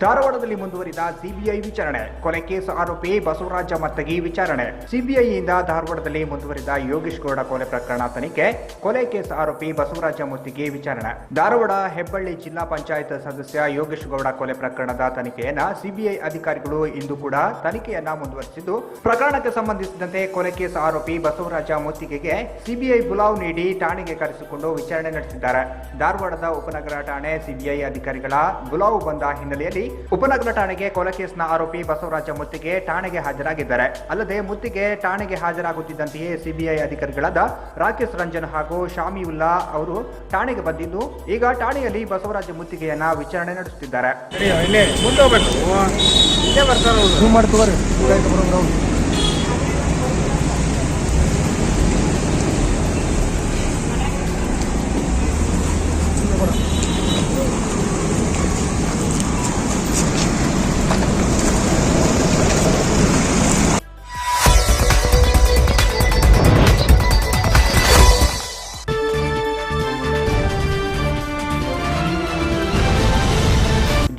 ಧಾರವಾಡದಲ್ಲಿ ಮುಂದುವರಿದ ಸಿಬಿಐ ವಿಚಾರಣೆ. ಕೊಲೆ ಕೇಸ್ ಆರೋಪಿ ಬಸವರಾಜ ಮತ್ತಗಿ ವಿಚಾರಣೆ. ಸಿಬಿಐಯಿಂದ ಧಾರವಾಡದಲ್ಲಿ ಮುಂದುವರಿದ ಯೋಗೇಶ್ ಗೌಡ ಕೊಲೆ ಪ್ರಕರಣ ತನಿಖೆ. ಕೊಲೆ ಕೇಸ್ ಆರೋಪಿ ಬಸವರಾಜ ಮತ್ತಗಿ ವಿಚಾರಣೆ. ಧಾರವಾಡ ಹೆಬ್ಬಳ್ಳಿ ಜಿಲ್ಲಾ ಪಂಚಾಯತ್ ಸದಸ್ಯ ಯೋಗೇಶ್ ಗೌಡ ಕೊಲೆ ಪ್ರಕರಣದ ತನಿಖೆಯನ್ನ ಸಿಬಿಐ ಅಧಿಕಾರಿಗಳು ಇಂದು ಕೂಡ ತನಿಖೆಯನ್ನ ಮುಂದುವರಿಸಿದ್ದು, ಪ್ರಕರಣಕ್ಕೆ ಸಂಬಂಧಿಸಿದಂತೆ ಕೊಲೆ ಕೇಸ್ ಆರೋಪಿ ಬಸವರಾಜ ಮುತ್ತಿಗೆಗೆ ಸಿಬಿಐ ಬುಲಾವ್ ನೀಡಿ ಠಾಣೆಗೆ ಕರೆಸಿಕೊಂಡು ವಿಚಾರಣೆ ನಡೆಸಿದ್ದಾರೆ. ಧಾರವಾಡದ ಉಪನಗರ ಠಾಣೆ ಸಿಬಿಐ ಅಧಿಕಾರಿಗಳ ಬುಲಾವ್ ಬಂದ ಹಿನ್ನೆಲೆಯಲ್ಲಿ ಉಪನಗರ ಠಾಣೆಗೆ ಕೊಲೆ ಕೇಸ್ನ ಆರೋಪಿ ಬಸವರಾಜ ಮುತ್ತಿಗೆ ಠಾಣೆಗೆ ಹಾಜರಾಗಿದ್ದಾರೆ. ಅಲ್ಲದೆ ಮುತ್ತಿಗೆ ಠಾಣೆಗೆ ಹಾಜರಾಗುತ್ತಿದ್ದಂತೆಯೇ ಸಿಬಿಐ ಅಧಿಕಾರಿಗಳಾದ ರಾಕೇಶ್ ರಂಜನ್ ಹಾಗೂ ಶಾಮಿವುಲ್ಲಾ ಅವರು ಠಾಣೆಗೆ ಬಂದಿದ್ದು, ಈಗ ಠಾಣೆಯಲ್ಲಿ ಬಸವರಾಜ ಮುತ್ತಿಗೆಯನ್ನ ವಿಚಾರಣೆ ನಡೆಸುತ್ತಿದ್ದಾರೆ.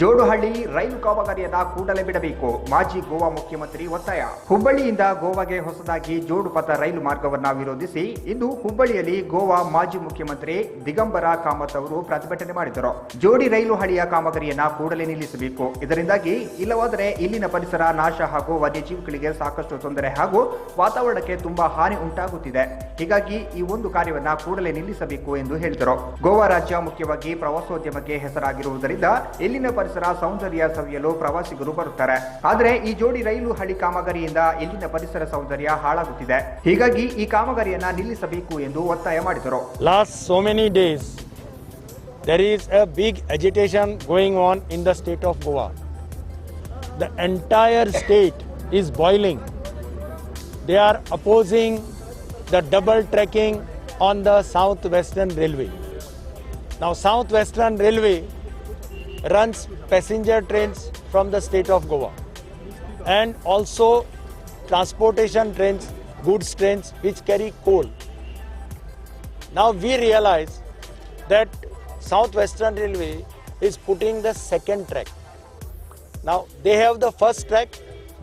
ಜೋಡುಹಳ್ಳಿ ರೈಲು ಕಾಮಗಾರಿಯನ್ನ ಕೂಡಲೇ ಬಿಡಬೇಕು, ಮಾಜಿ ಗೋವಾ ಮುಖ್ಯಮಂತ್ರಿ ಒತ್ತಾಯ. ಹುಬ್ಬಳ್ಳಿಯಿಂದ ಗೋವಾಗೆ ಹೊಸದಾಗಿ ಜೋಡುಪಥ ರೈಲು ಮಾರ್ಗವನ್ನ ವಿರೋಧಿಸಿ ಇಂದು ಹುಬ್ಬಳ್ಳಿಯಲ್ಲಿ ಗೋವಾ ಮಾಜಿ ಮುಖ್ಯಮಂತ್ರಿ ದಿಗಂಬರ ಕಾಮತ್ ಅವರು ಪ್ರತಿಭಟನೆ ಮಾಡಿದರು. ಜೋಡಿ ರೈಲು ಹಳಿಯ ಕಾಮಗಾರಿಯನ್ನ ಕೂಡಲೇ ನಿಲ್ಲಿಸಬೇಕು, ಇದರಿಂದಾಗಿ ಇಲ್ಲವಾದರೆ ಇಲ್ಲಿನ ಪರಿಸರ ನಾಶ ಹಾಗೂ ವನ್ಯಜೀವಿಗಳಿಗೆ ಸಾಕಷ್ಟು ತೊಂದರೆ ಹಾಗೂ ವಾತಾವರಣಕ್ಕೆ ತುಂಬಾ ಹಾನಿ ಉಂಟಾಗುತ್ತಿದೆ. ಹೀಗಾಗಿ ಈ ಒಂದು ಕಾರ್ಯವನ್ನ ಕೂಡಲೇ ನಿಲ್ಲಿಸಬೇಕು ಎಂದು ಹೇಳಿದರು. ಗೋವಾ ರಾಜ್ಯ ಮುಖ್ಯವಾಗಿ ಪ್ರವಾಸೋದ್ಯಮಕ್ಕೆ ಹೆಸರಾಗಿರುವುದರಿಂದ ಇಲ್ಲಿನ ಪರಿಸರ ಸೌಂದರ್ಯ ಸವಿಯಲು ಪ್ರವಾಸಿಗರು ಬರುತ್ತಾರೆ. ಆದರೆ ಈ ಜೋಡಿ ರೈಲು ಹಳಿ ಕಾಮಗಾರಿಯಿಂದ ಇಲ್ಲಿನ ಪರಿಸರ ಸೌಂದರ್ಯ ಹಾಳಾಗುತ್ತಿದೆ. ಹೀಗಾಗಿ ಈ ಕಾಮಗಾರಿಯನ್ನ ನಿಲ್ಲಿಸಬೇಕು ಎಂದು ಒತ್ತಾಯ ಮಾಡಿದರು. Last so many days there is a big agitation going on in the state of Goa. The entire state is boiling. They are opposing the double tracking on the South Western Railway. Now South Western Railway runs passenger trains from the state of Goa and also transportation trains, goods trains which carry coal. Now we realize that South Western Railway is putting the second track. Now they have the first track.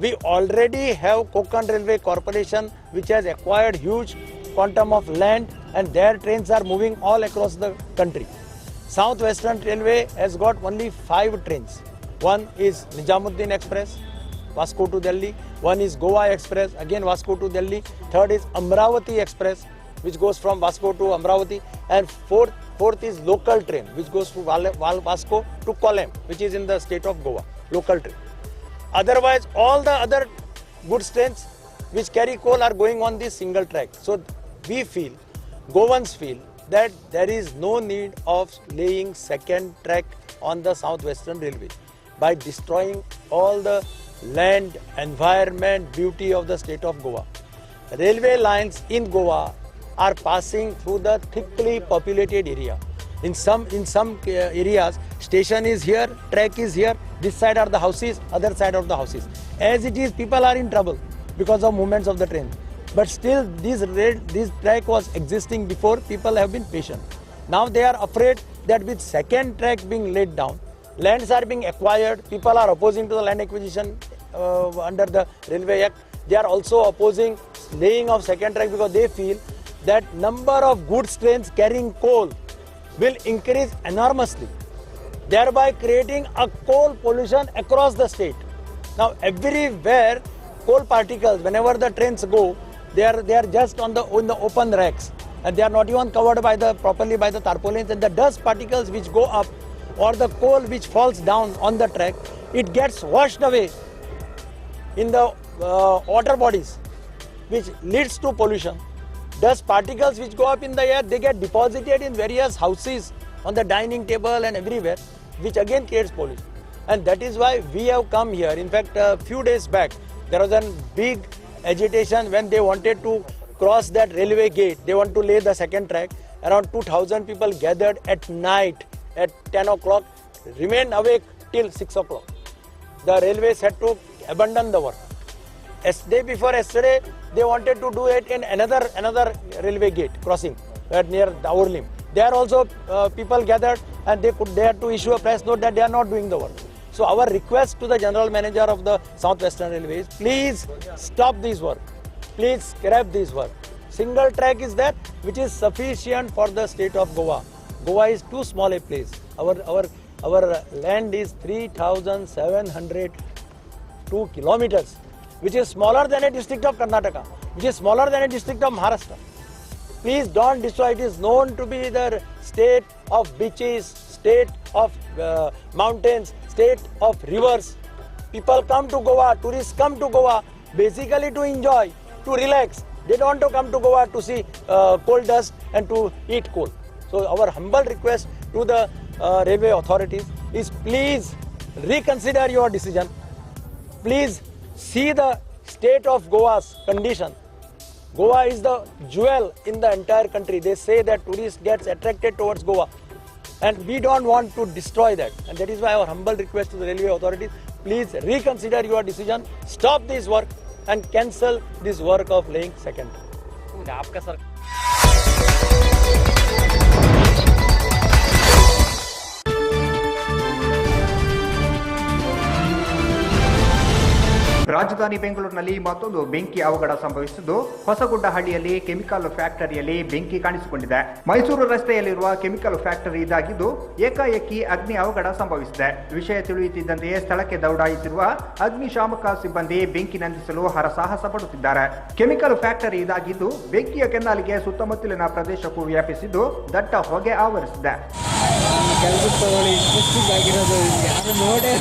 We already have Konkan Railway Corporation which has acquired huge quantum of land and their trains are moving all across the country. South Western Railway has got only 5 trains. One is Nizamuddin Express, Vasco to Delhi. One is Goa Express, again Vasco to Delhi. Third is Amravati Express, which goes from Vasco to Amravati. And fourth is local train, which goes to Vasco to Kollam, which is in the state of Goa, local train. Otherwise, all the other goods trains which carry coal are going on this single track. So we feel, Goans feel, that there is no need of laying second track on the South Western Railway by destroying all the land, environment, beauty of the state of Goa. Railway lines in Goa are passing through the thickly populated area. In some areas, station is here, track is here, this side are the houses, other side of the houses. As it is, people are in trouble because of movements of the train. But still this track was existing before, people have been patient. Now they are afraid that with second track being laid down, lands are being acquired, people are opposing to the land acquisition under the Railway Act. They are also opposing laying of second track because they feel that number of goods trains carrying coal will increase enormously, thereby creating a coal pollution across the state. Now everywhere coal particles, whenever the trains go, they are just on the open racks and they are not even covered properly by the tarpaulins, and the dust particles which go up or the coal which falls down on the track, it gets washed away in the water bodies, which leads to pollution. Dust particles which go up in the air, they get deposited in various houses on the dining table and everywhere, which again creates pollution. And that is why we have come here. In fact, a few days back there was a big agitation when they wanted to cross that railway gate. They want to lay the second track. Around 2,000 people gathered at night at 10 o'clock, remained awake till 6 o'clock. The railways had to abandon the work. Day before yesterday, they wanted to do it in another railway gate crossing near Daurlim. There also people gathered and they had to issue a press note that they are not doing the work. So our request to the General Manager of the Southwestern Railways, please stop this work. Please scrap this work. Single track is that which is sufficient for the state of Goa. Goa is too small a place. Our land is 3,702 kilometers, which is smaller than a district of Karnataka, which is smaller than a district of Maharashtra. Please don't destroy. It is known to be the state of beaches, state of mountains, state of rivers. People come to Goa, tourists come to Goa basically to enjoy, to relax. They don't want to come to Goa to see coal dust and to eat coal. So our humble request to the railway authorities is please reconsider your decision. Please see the state of Goa's condition. Goa is the jewel in the entire country. They say that tourists get attracted towards Goa, and we don't want to destroy that. And that is why our humble request to the railway authorities, please reconsider your decision, stop this work and cancel this work of laying second. आपका sir ರಾಜಧಾನಿ ಬೆಂಗಳೂರಿನಲ್ಲಿ ಮತ್ತೊಂದು ಬೆಂಕಿ ಅವಘಡ ಸಂಭವಿಸಿದ್ದು ಹೊಸಗುಡ್ಡಹಳ್ಳಿಯಲ್ಲಿ chemical ಫ್ಯಾಕ್ಟರಿಯಲ್ಲಿ ಬೆಂಕಿ ಕಾಣಿಸಿಕೊಂಡಿದೆ. ಮೈಸೂರು ರಸ್ತೆಯಲ್ಲಿರುವ ಕೆಮಿಕಲ್ ಫ್ಯಾಕ್ಟರಿ ಇದಾಗಿದ್ದು ಏಕಾಏಕಿ ಅಗ್ನಿ ಅವಘಡ ಸಂಭವಿಸಿದೆ. ವಿಷಯ ತಿಳಿಯುತ್ತಿದ್ದಂತೆಯೇ ಸ್ಥಳಕ್ಕೆ ದೌಡಾಯಿಸಿರುವ ಅಗ್ನಿಶಾಮಕ ಸಿಬ್ಬಂದಿ ಬೆಂಕಿ ನಂದಿಸಲು ಹರಸಾಹಸ ಪಡುತ್ತಿದ್ದಾರೆ. ಕೆಮಿಕಲ್ ಫ್ಯಾಕ್ಟರಿ ಇದಾಗಿದ್ದು ಬೆಂಕಿಯ ಕೆನ್ನಾಲಿಗೆ ಸುತ್ತಮುತ್ತಲಿನ ಪ್ರದೇಶಕ್ಕೂ ವ್ಯಾಪಿಸಿದ್ದು ದಟ್ಟ ಹೊಗೆ ಆವರಿಸಿದೆ. ಕೆಲಸಕ್ಕೆ ತಗೊಳ್ಳಿ ಇಂಟ್ರೆಸ್ಟಿಂಗ್ ಆಗಿರೋದು ಯಾರು ನೋಡೇ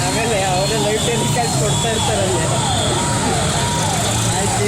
ಆಮೇಲೆ ಅವರೇ ಲೈಫ್ ಟೈಮ್ ಕೊಡ್ತಾ ಇರ್ತಾರಲ್ಲ ಆಯ್ತು